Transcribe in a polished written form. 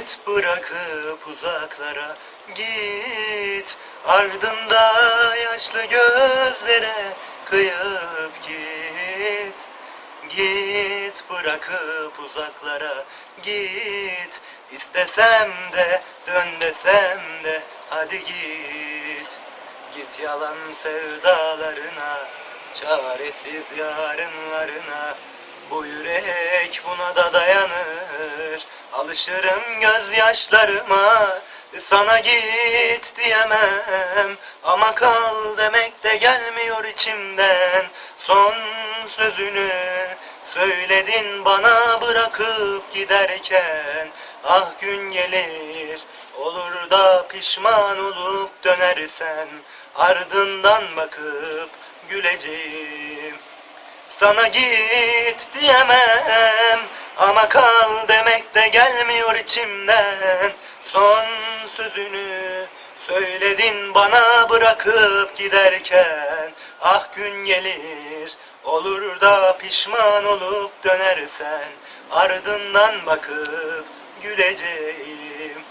Git bırakıp uzaklara git, ardında yaşlı gözlere kıyıp git. Git bırakıp uzaklara git, istesem de dön desem de hadi git. Git yalan sevdalarına, çaresiz yarınlarına. Bu yürek buna da dayanır. Alışırım gözyaşlarıma. Sana git diyemem, ama kal demek de gelmiyor içimden. Son sözünü söyledin bana bırakıp giderken. Ah gün gelir, olur da pişman olup dönersen, ardından bakıp güleceğim. Sana git diyemem, ama kal demek de gelmiyor içimden. Son sözünü söyledin bana bırakıp giderken. Ah gün gelir, olur da pişman olup dönersen, ardından bakıp güleceğim.